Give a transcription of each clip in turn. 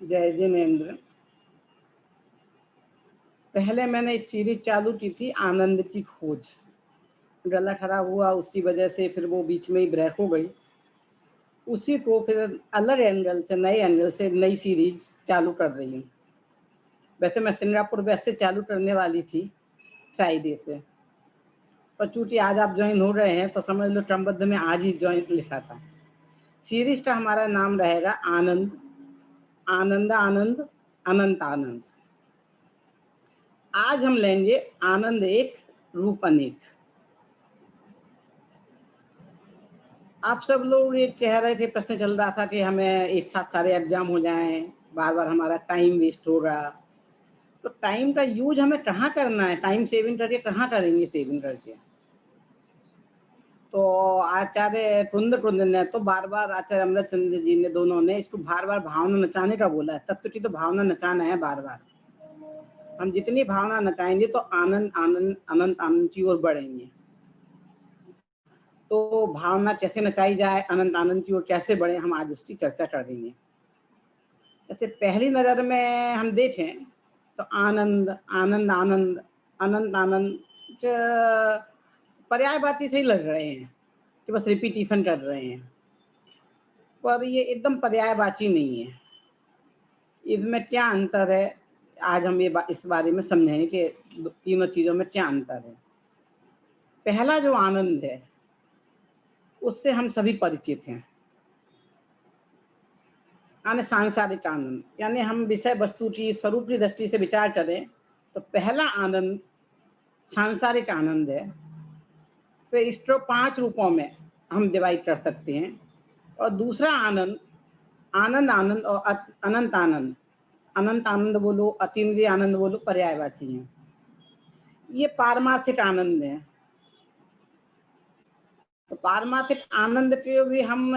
जय जिनेन्द्र। पहले मैंने एक सीरीज चालू की थी आनंद की खोज। गला खराब हुआ, उसकी वजह से फिर वो बीच में ही ब्रेक हो गई। उसी को फिर अलग एंगल से, नए एंगल से नई सीरीज चालू कर रही हूँ। वैसे मैं सिंगापुर वैसे चालू करने वाली थी फ्राइडे से, पर चूंकि आज आप ज्वाइन हो रहे हैं तो समझ लो क्रमबद्ध में आज ही ज्वाइन लिखा था। सीरीज का हमारा नाम रहेगा आनंद, आनंद आनंद, अनंत आनंद। आज हम लेंगे आनंद एक, रूप अनेक। आप सब लोग ये कह रहे थे, प्रश्न चल रहा था कि हमें एक साथ सारे एग्जाम हो जाएं, बार बार हमारा टाइम वेस्ट होगा। तो टाइम का यूज हमें कहाँ करना है, टाइम सेविंग करके कहाँ करेंगे सेविंग करके। तो आचार्य कुंद ने तो बार बार, आचार्य अमृतचंद्र जी ने, दोनों ने इसको बार बार भावना नचाने का बोला है। तत्व की तो भावना नचाना है बार बार। हम जितनी भावना नचाएंगे तो आनंद आनंद अनंत आनंद की ओर बढ़ेंगे। तो भावना कैसे नचाई जाए, अनंत आनंद की ओर कैसे बढ़े, हम आज उसकी चर्चा करेंगे। जैसे पहली नजर में हम देखें तो आनंद आनंद आनंद अनंत आनंद पर्यायवाची से ही लग रहे हैं कि बस रिपीटिशन कर रहे हैं, पर ये एकदम पर्यायवाची नहीं है। इसमें क्या अंतर है, आज हम ये इस बारे में समझेंगे कि तीनों चीजों में क्या अंतर है। पहला जो आनंद है उससे हम सभी परिचित हैं, यानी सांसारिक आनंद। यानी हम विषय वस्तु की स्वरूप की दृष्टि से विचार करें तो पहला आनंद सांसारिक आनंद है। तो इसको 5 रूपों में हम डिवाइड कर सकते हैं। और दूसरा आनंद आनंद आनंद और अनंत आनंद, अनंत आनंद बोलो, अतीन्द्रिय आनंद बोलो, पर्यायवाची है। ये पारमार्थिक आनंद है। तो पारमार्थिक आनंद के भी हम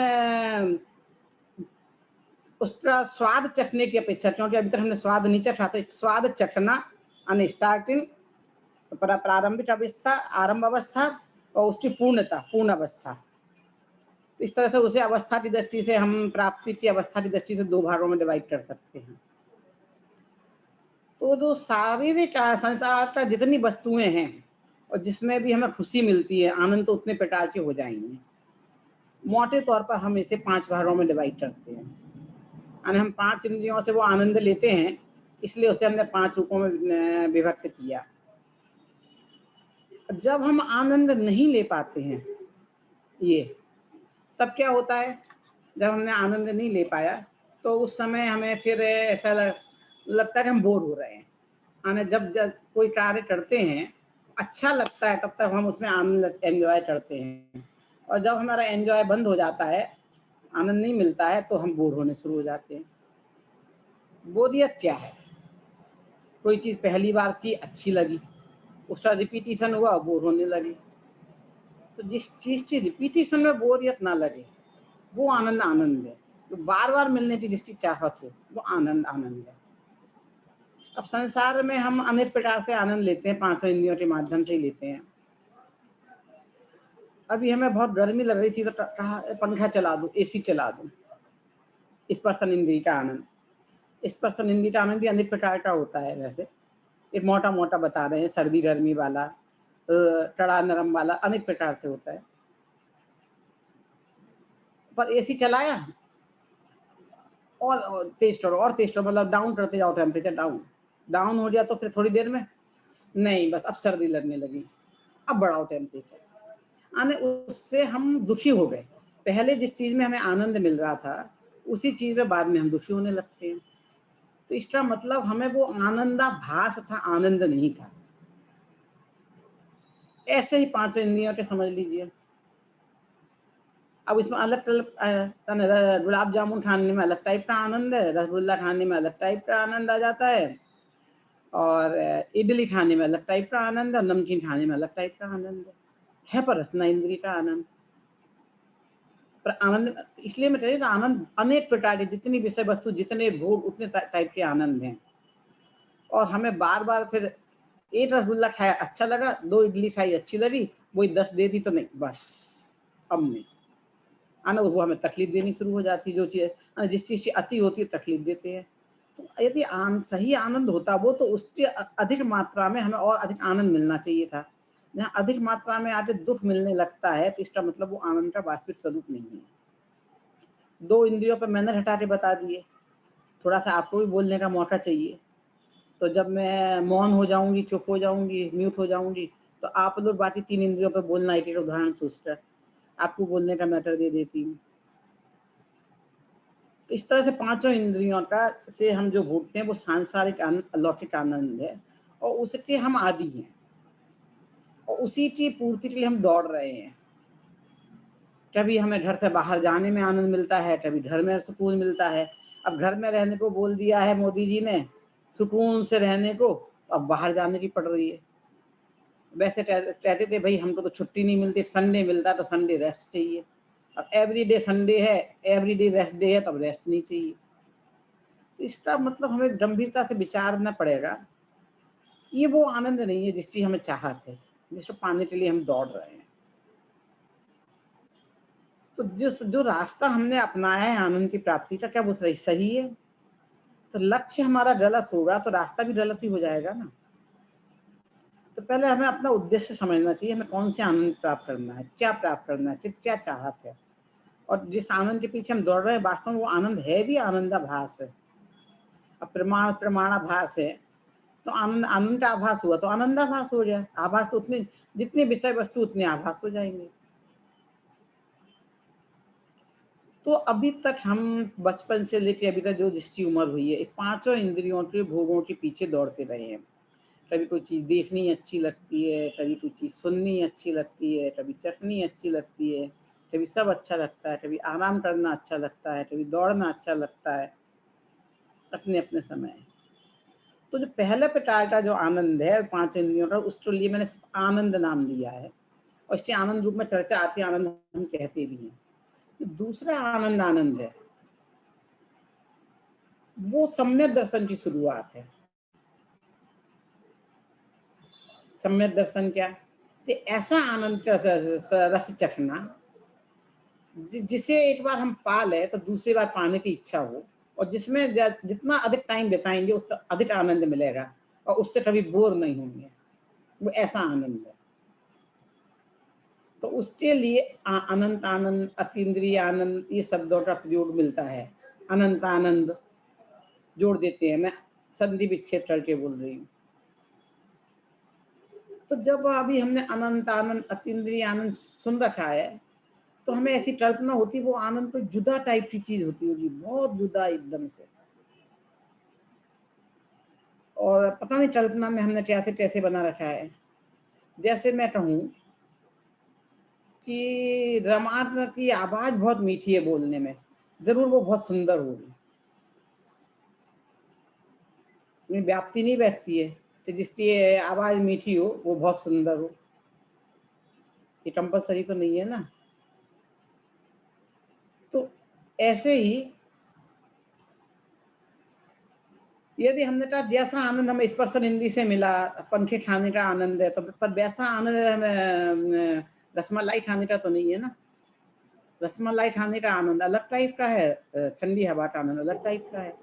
उसका स्वाद चखने की अपेक्षा, क्योंकि अभी तक हमने स्वाद नहीं चखा, तो स्वाद चखना यानी स्टार्टिंग, तो प्रारंभिक अवस्था, आरंभ अवस्था, और उसकी पूर्णता, पूर्ण अवस्था। तो इस तरह से उसे अवस्था की दृष्टि से, हम प्राप्ति की अवस्था की दृष्टि से 2 भागों में डिवाइड कर सकते हैं। तो जो शारीरिक संसार का जितनी वस्तुएं हैं और जिसमें भी हमें खुशी मिलती है, आनंद तो उतने प्रकार के हो जाएंगे। मोटे तौर पर हम इसे 5 भागों में डिवाइड करते हैं। यानी हम 5 इंद्रियों से वो आनंद लेते हैं, इसलिए उसे हमने 5 रूपों में विभक्त किया। जब हम आनंद नहीं ले पाते हैं ये, तब क्या होता है, जब हमने आनंद नहीं ले पाया तो उस समय हमें फिर ऐसा लगता है कि हम बोर हो रहे हैं। यानी जब कोई कार्य करते हैं अच्छा लगता है, तब तक हम उसमें आनंद एंजॉय करते हैं, और जब हमारा एंजॉय बंद हो जाता है, आनंद नहीं मिलता है, तो हम बोर होने शुरू हो जाते हैं। बोरियत क्या है, कोई चीज पहली बार की अच्छी लगी, उसका रिपीटिशन हुआ, बोर होने लगी। तो जिस चीज की रिपीटिशन में बोरियत ना लगे वो आनंद आनंद है। तो बार बार मिलने की जिसकी चाहत हो वो आनंद आनंद है। अब संसार में हम अनेक प्रकार से आनंद लेते हैं, 5 इंद्रियों के माध्यम से ही लेते हैं। अभी हमें बहुत गर्मी लग रही थी तो कहा पंखा चला दो, एसी चला दो। स्पर्शन इंद्रिय का आनंद, स्पर्शन इंद्रिय का आनंद भी अनेक प्रकार का होता है। वैसे एक मोटा मोटा बता रहे हैं, सर्दी गर्मी वाला, कड़ा नरम वाला, अनेक प्रकार से होता है। पर एसी चलाया और तेज करो, और तेज करो, मतलब डाउन करते जाओ, टेम्परेचर डाउन डाउन हो गया तो फिर थोड़ी देर में नहीं, बस अब सर्दी लगने लगी, अब बढ़ाओ टेम्परेचर। यानी उससे हम दुखी हो गए। पहले जिस चीज में हमें आनंद मिल रहा था उसी चीज में बाद में हम दुखी होने लगते हैं। तो इसका मतलब हमें वो आनंदाभास था, आनंद नहीं था। ऐसे ही 5 इंद्रियों के समझ लीजिए। अब इसमें अलग अलग, गुलाब जामुन खाने में अलग टाइप का आनंद है, रसगुल्ला खाने में अलग टाइप का आनंद आ जाता है, और इडली खाने में अलग टाइप का आनंद है, नमकीन खाने में अलग टाइप का आनंद है पर रसना इंद्रिय का आनंद। पर आनंद इसलिए मैं कह रही हूँ, आनंद अनेक प्रकार के, जितनी विषय वस्तु, जितने भोग, उतने टाइप के आनंद हैं। और हमें बार बार फिर एक रसगुल्ला खाया अच्छा लगा, 2 इडली खाई अच्छी लगी, वही 10 दे दी तो नहीं, बस अब नहीं आना, वो हमें तकलीफ देनी शुरू हो जाती। जो चीज जिस चीज की अति होती है तकलीफ देते हैं। तो यदि सही आनंद होता वो तो उसके अधिक मात्रा में हमें और अधिक आनंद मिलना चाहिए था। जहाँ अधिक मात्रा में आके दुःख मिलने लगता है तो इसका मतलब वो आनंद का वास्तविक स्वरूप नहीं है। 2 इंद्रियों पे मैंने हटा के बता दिए, थोड़ा-सा आपको भी बोलने का मौका चाहिए। तो जब मैं मौन हो जाऊँगी, चुप हो जाऊँगी, म्यूट हो जाऊँगी, तो आप लोग बाकी 3 इंद्रियों पे बोलना एक-एक उदाहरण सोचकर, आपको बोलने का मैटर दे देती हूँ। तो इस तरह से पाँचों इंद्रियों का से हम जो भोगते हैं वो सांसारिक अलौकिक आनंद है और उसके हम आदी हैं और उसी की पूर्ति के लिए हम दौड़ रहे हैं। कभी हमें घर से बाहर जाने में आनंद मिलता है, कभी घर में सुकून मिलता है। अब घर में रहने को बोल दिया है मोदी जी ने, सुकून से रहने को, अब बाहर जाने की पड़ रही है। वैसे कहते थे भाई हमको तो छुट्टी नहीं मिलती, संडे मिलता है तो संडे रेस्ट चाहिए। अब एवरीडे संडे है, एवरीडे रेस्ट डे है, तब रेस्ट नहीं चाहिए। तो इसका मतलब हमें गंभीरता से विचारना पड़ेगा। ये वो आनंद नहीं है जिसकी हमें चाहत है, जिसको पाने के लिए हम दौड़ रहे हैं। तो जो रास्ता हमने अपनाया है आनंद की प्राप्ति का, क्या वो सही है? तो लक्ष्य हमारा गलत होगा तो रास्ता भी गलत ही हो जाएगा ना। तो पहले हमें अपना उद्देश्य समझना चाहिए, हमें कौन से आनंद प्राप्त करना है, क्या प्राप्त करना है, क्या चाहत है और जिस आनंद के पीछे हम दौड़ रहे हैं वास्तव में वो आनंद है भी आनंदाभास है। अब प्रमाणाभास है तो आनंद आनंद का आभास हुआ तो आनंदाभास हो गया। आभास तो उतने जितनी विषय वस्तु उतने आभास हो जाएंगे। तो अभी तक हम बचपन से लेके अभी तक जो जिसकी उम्र हुई है, पांचों इंद्रियों के भोगों के पीछे दौड़ते रहे हैं। कभी कोई चीज देखनी अच्छी लगती है, कभी कोई चीज सुननी अच्छी लगती है, कभी चखनी अच्छी लगती है, कभी सब अच्छा लगता है, कभी आराम करना अच्छा लगता है, कभी दौड़ना अच्छा लगता है, अपने अपने समय। तो जो पहले प्रकार का जो आनंद है पांच इंद्रियों का, उसके लिए मैंने आनंद नाम दिया है और इसके आनंद रूप में चर्चा आती है, आनंद हम कहते भी हैं। दूसरा आनंद आनंद है, वो सम्यक दर्शन की शुरुआत है। सम्यक दर्शन क्या? कि ऐसा आनंद का रस चखना जिसे एक बार हम पा ले तो दूसरी बार पाने की इच्छा हो और जिसमें जितना अधिक टाइम बिताएंगे उसका अधिक आनंद मिलेगा और उससे कभी बोर नहीं होंगे। वो ऐसा आनंद है। तो उसके लिए अनंत आनंद, अतीन्द्रिय आनंद, ये शब्दों का प्रयोग मिलता है। अनंत आनंद जोड़ देते हैं, मैं संधि विच्छेद करके बोल रही हूँ। तो जब अभी हमने अनंत आनंद, अतीन्द्रिय आनंद सुन रखा है तो हमें ऐसी कल्पना होती वो आनंद तो जुदा टाइप की चीज होती होगी, बहुत जुदा एकदम से। और पता नहीं कल्पना में हमने कैसे कैसे बना रखा है। जैसे मैं कहूँ कि रमात्म की आवाज बहुत मीठी है बोलने में, जरूर वो बहुत सुंदर होगी, व्याप्ति नहीं बैठती है कि जिसकी आवाज मीठी हो वो बहुत सुंदर हो। ये कंपलसरी तो नहीं है ना। तो ऐसे ही यदि हमने कहा जैसा आनंद हमें स्पर्शन इंद्री से मिला, पंखे खाने का आनंद है, तो पर वैसा आनंद हमें रसमलाई खाने का तो नहीं है ना। रसमलाई खाने का आनंद अलग टाइप का है, ठंडी हवा का आनंद अलग टाइप का है,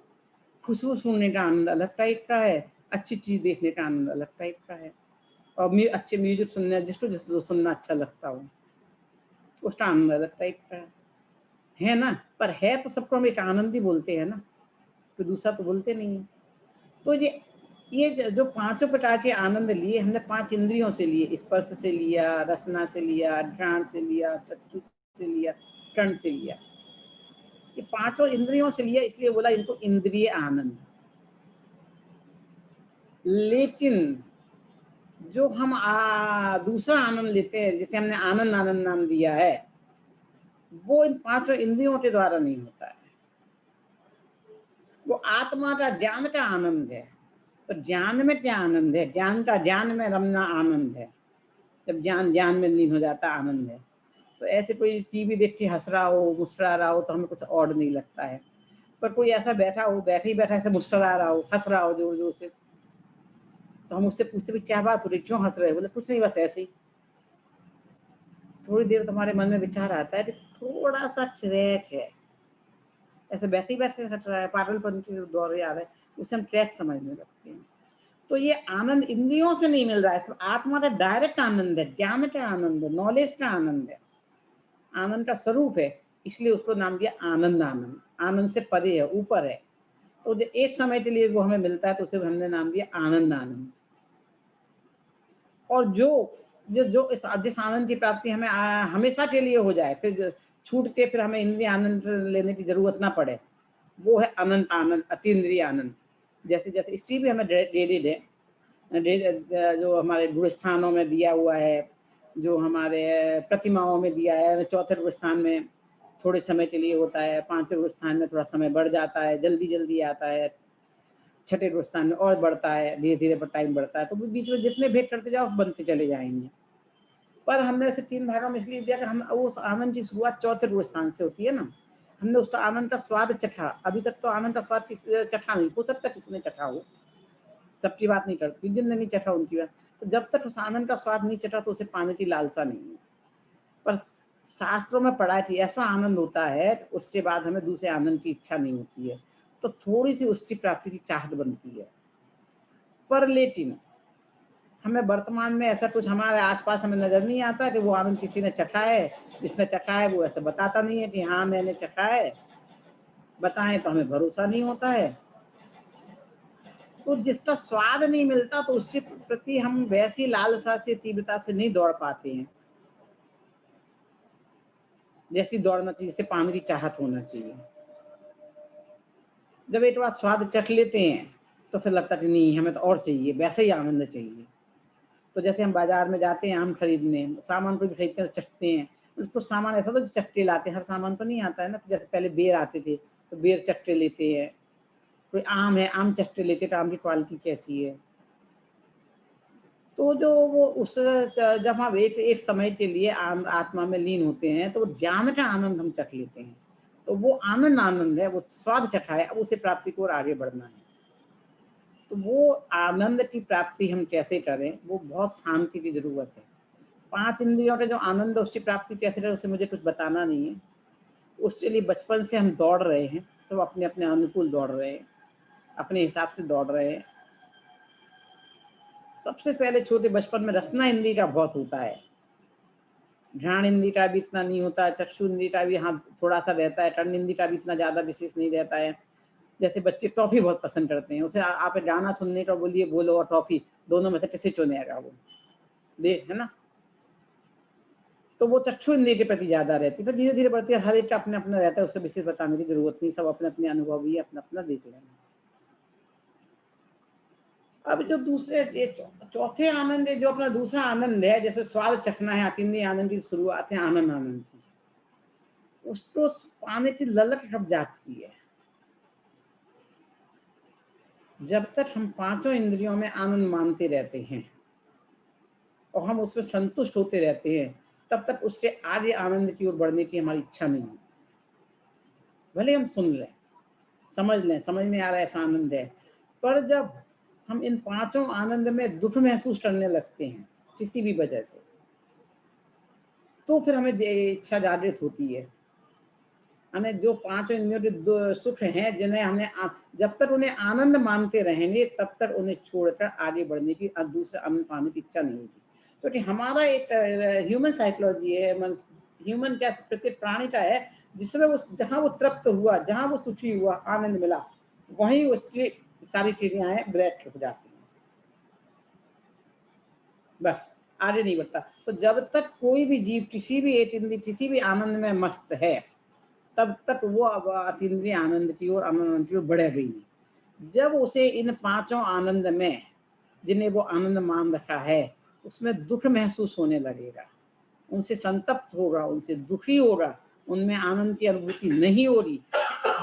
खुशबू सुनने का आनंद अलग टाइप का है, अच्छी चीज देखने का आनंद अलग टाइप का है और अच्छे म्यूजिक सुनने, जिसको सुनना अच्छा लगता हो उसका आनंद अलग टाइप का है ना। पर है तो सबको हम एक आनंद ही बोलते हैं ना, तो दूसरा तो बोलते नहीं है। तो ये जो पांचों प्रकार के आनंद लिए हमने पांच इंद्रियों से लिए, स्पर्श से लिया, रसना से लिया, घ्राण से लिया, चक्षु से लिया, कर्ण से लिया, ये पांचों इंद्रियों से लिया, इसलिए बोला इनको इंद्रिय आनंद। लेकिन जो हम दूसरा आनंद लेते हैं जिसे हमने आनंद आनंद नाम दिया है, वो इन पांचों इंद्रियों के द्वारा नहीं होता है। वो आत्मा का ज्ञान का आनंद है। तो ज्ञान में क्या आनंद है? ज्ञान का ज्ञान में रमना आनंद है। जब ज्ञान ज्ञान में लीन हो जाता आनंद है। तो ऐसे कोई टीवी देख के हंस रहा हो, मुस्कुरा रहा हो तो हमें कुछ और नहीं लगता है। पर कोई ऐसा बैठा हो, बैठे ही बैठा ऐसे मुस्कुरा रहा हो, हंस रहा हो जोर जोर से, तो हम उससे पूछते भी क्या बात हो रही, क्यों हंस रहे हो? बोले कुछ नहीं, बस ऐसे ही। थोड़ी देर तुम्हारे मन में विचार आता है कि थोड़ा सा क्रैक है, ऐसे बैठे ही बैठे हट रहा है, पागलपन के दौरे आ रहे हैं, उसे हम ट्रैक समझने लगते हैं। तो ये आनंद इंद्रियों से नहीं मिल रहा है, सिर्फ आत्मा का डायरेक्ट आनंद है, ज्ञान का आनंद है, नॉलेज का आनंद है, आनंद का स्वरूप है, इसलिए उसको नाम दिया आनंद। आनंद आनंद से परे है, ऊपर है। तो जो एक समय के लिए वो हमें मिलता है तो उसे हमने नाम दिया आनंद। आनंद। और जो जो जो इस जिस आनंद की प्राप्ति हमें हमेशा के लिए हो जाए, फिर छूट के फिर हमें इंद्रिय आनंद लेने की जरूरत ना पड़े, वो है अनंत आनंद, अतीन्द्रिय आनंद। जैसे जैसे स्त्री भी हमें डेली दे, जो हमारे गुरुस्थानों में दिया हुआ है, जो हमारे प्रतिमाओं में दिया है, चौथे गुरुस्थान में थोड़े समय के लिए होता है, पांचवें गुरुस्थान में थोड़ा समय बढ़ जाता है, जल्दी जल्दी आता है, छठे गुरुस्थान में और बढ़ता है, धीरे धीरे टाइम बढ़ता है। तो बीच में जितने भेद करते जाओ बनते चले जाएंगे। पर हमने उसे 3 भागों में इसलिए दिया कि हम उस आनंद की शुरुआत चौथे गुरुस्थान से होती है ना। हमने उसका आनंद का स्वाद चखा, अभी तक तो आनंद का स्वाद चखा नहीं, हो सकता किसने चखा हो, सबकी बात नहीं करती, जिनने नहीं चखा उनकी बात। तो जब तक उस आनंद का स्वाद नहीं चखा तो उसे पाने की लालसा नहीं है। पर शास्त्रों में पढ़ा है कि ऐसा आनंद होता है, उसके बाद हमें दूसरे आनंद की इच्छा नहीं होती है, तो थोड़ी सी उसकी प्राप्ति की चाहत बनती है। पर लेकिन हमें वर्तमान में ऐसा कुछ हमारे आसपास हमें नजर नहीं आता कि वो आनंद किसी ने चखा है। जिसने चखा है वो ऐसा बताता नहीं है कि हाँ मैंने चखा है, बताएं तो हमें भरोसा नहीं होता है। तो जिसका स्वाद नहीं मिलता तो उसके प्रति हम वैसी लालसा से, तीव्रता से नहीं दौड़ पाते हैं जैसी दौड़ना चाहिए, जैसे पाने की चाहत होना चाहिए। जब एक बार स्वाद चख लेते हैं तो फिर लगता कि नहीं हमें तो और चाहिए, वैसे ही आनंद चाहिए। तो जैसे हम बाजार में जाते हैं आम खरीदने, सामान को भी खरीदते हैं, चखते हैं। कुछ सामान ऐसा तो चट्टे लाते हैं, हर सामान तो नहीं आता है ना। जैसे पहले बेर आते थे तो बेर चट्टे लेते हैं, कोई आम है आम चट्टे लेते हैं, तो आम की क्वालिटी कैसी है। तो जो वो उस जब हम एक एक समय के लिए आत्मा में लीन होते हैं तो ज्ञान का आनंद हम चख लेते हैं। तो वो आनंद आनंद है, वो स्वाद चखा है, अब उसे प्राप्ति को और आगे बढ़ना है। तो वो आनंद की प्राप्ति हम कैसे करें, वो बहुत शांति की जरूरत है। 5 इंद्रियों का जो आनंद है उसकी प्राप्ति कैसे करें उसे मुझे कुछ बताना नहीं है। उसके लिए बचपन से हम दौड़ रहे हैं, सब अपने अपने अनुकूल दौड़ रहे हैं, अपने हिसाब से दौड़ रहे हैं। सबसे पहले छोटे बचपन में रसना इंद्री का बहुत होता है, घ्राण इंद्री का भी इतना नहीं होता है, चक्षु इंद्री का भी हाँ थोड़ा सा रहता है, कर्ण इंद्री का भी इतना ज्यादा विशेष नहीं रहता है। जैसे बच्चे टॉफी बहुत पसंद करते हैं, उसे आप गाना सुनने का बोलिए, बोलो और टॉफी, दोनों में से किसे चुनेगा वो, देख है ना। तो वो चक्षु इंद्रिय के प्रति ज्यादा रहती है, फिर धीरे धीरे बढ़ती है। हर एक का अपने अपना रहता है, उससे विशेष बताने की जरूरत नहीं, सब अपने अपने अनुभव ही अपना अपना देख लेना। अब जो दूसरे चौथे आनंद है, जो अपना दूसरा आनंद है, जैसे स्वाद चखना है, अतीन्द्रिय आनंद की शुरुआत है आनंद आनंद की, उसको पाने की ललक कब जागती है, जब तक हम पांचों इंद्रियों में आनंद मानते रहते हैं और हम उसमें संतुष्ट होते रहते हैं, तब तक उसके आगे आनंद की ओर बढ़ने की हमारी इच्छा नहीं होती। भले हम सुन लें, समझ लें, समझ में आ रहा है ऐसा आनंद है, पर जब हम इन पांचों आनंद में दुख महसूस करने लगते हैं किसी भी वजह से, तो फिर हमें इच्छा जागृत होती है। हमें जो पांचों इंद्रियों के सुख हैं, जिन्हें हमें जब तक उन्हें आनंद मानते रहेंगे तब तक उन्हें छोड़कर आगे बढ़ने की, दूसरा आनंद पाने की इच्छा नहीं होगी। क्योंकि हमारा एक ह्यूमन साइकोलॉजी है, ह्यूमन क्या प्रत्येक प्राणी का है, जिसमें वो जहां वो तृप्त हुआ, जहां वो सुखी हुआ, आनंद मिला, वहीं उसकी सारी क्रियाएं ब्रेक हो जाती हैं, बस आगे नहीं बढ़ता। तो जब तक कोई भी जीव किसी भी एक इंद्रिय किसी भी आनंद में मस्त है, तब तक वो अब अतीन्द्रिय आनंद की ओर, आनंद की ओर बढ़ेगा ही नहीं। जब उसे इन पांचों आनंद में, जिन्हें वो आनंद मान रखा है, उसमें दुख महसूस होने लगेगा, उनसे संतप्त होगा, उनसे दुखी होगा, उनमें आनंद की अनुभूति नहीं हो रही,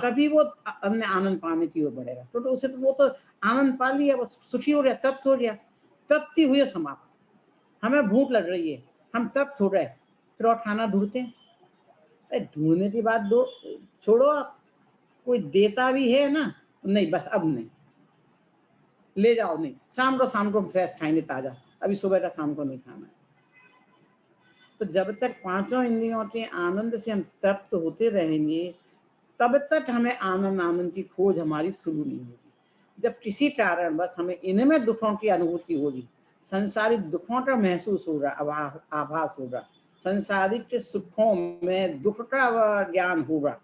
तभी वो अन्य आनंद पाने की ओर बढ़ेगा। तो उसे तो वो तो आनंद पा लिया, वो सुखी हो गया, तृप्त हो गया, तृप्ति हुई समाप्त। हमें भूख लग रही है, हम तृप्त हो गए, फिर और खाना ढूंढते हैं। ढूंढने की बात दो छोड़ो, आप कोई देता भी है ना, तो नहीं बस अब नहीं, ले जाओ, नहीं शाम को फ्रेश खाएंगे ताजा, अभी सुबह का शाम को नहीं खाना है। तो जब तक पांचों इंद्रियों के आनंद से हम तृप्त होते रहेंगे, तब तक हमें आनंद आनंद की खोज हमारी शुरू नहीं होगी। जब किसी कारण बस हमें इनमें दुखों की अनुभूति हो रही, संसारिक दुखों का महसूस हो रहा, आभास हो रहा, संसारिक के सुखों में दुख का ज्ञान होगा,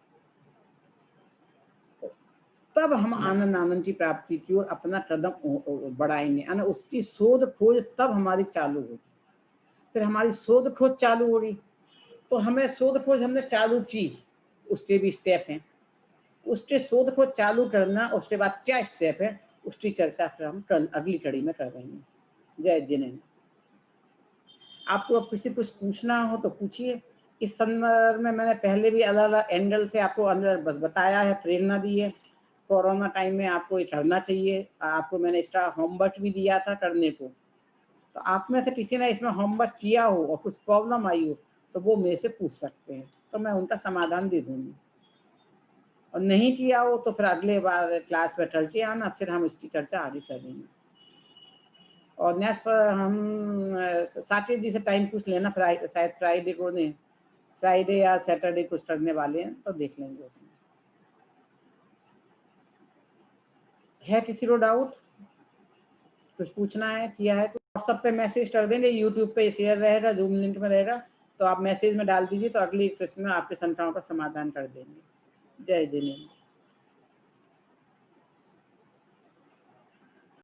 तब हम आनंद की प्राप्ति की ओर अपना कदम बढ़ाएंगे। यानी उसकी शोध खोज तब हमारी चालू होगी। फिर हमारी शोध खोज चालू हो रही, तो हमें शोध खोज हमने चालू की, उसके भी स्टेप हैं, उसके शोध खोज चालू करना, उसके बाद क्या स्टेप है उसकी चर्चा फिर हम कल अगली कड़ी में कर रहे हैं। जय जिनेन्द्र। आपको अब किसी कुछ पूछना हो तो पूछिए। इस संदर्भ में मैंने पहले भी अलग अलग एंगल से आपको अंदर बताया है, प्रेरणा दी है। कोरोना टाइम में आपको ये करना चाहिए। आपको मैंने इसका होमवर्क भी दिया था करने को, तो आप में से किसी ने इसमें होमवर्क किया हो और कुछ प्रॉब्लम आई हो तो वो मेरे से पूछ सकते हैं, तो मैं उनका समाधान दे दूंगी। और नहीं किया हो तो फिर अगले बार क्लास में करके आना, फिर हम इसकी चर्चा आगे करेंगे। और नेक्स्ट हम साकेत जी से टाइम पूछ लेना, शायद फ्राइडे को नहीं, फ्राइडे या सैटरडे कुछ करने वाले हैं, तो देख लेंगे उसमें। है किसी को डाउट, कुछ पूछना है, किया है? व्हाट्सएप पे मैसेज कर देंगे, यूट्यूब पे शेयर रहेगा, जूम लिंक में रहेगा, तो आप मैसेज में डाल दीजिए, तो अगली प्रश्न में आपके शंकाओं का समाधान कर देंगे। जय जिनेन्द्र।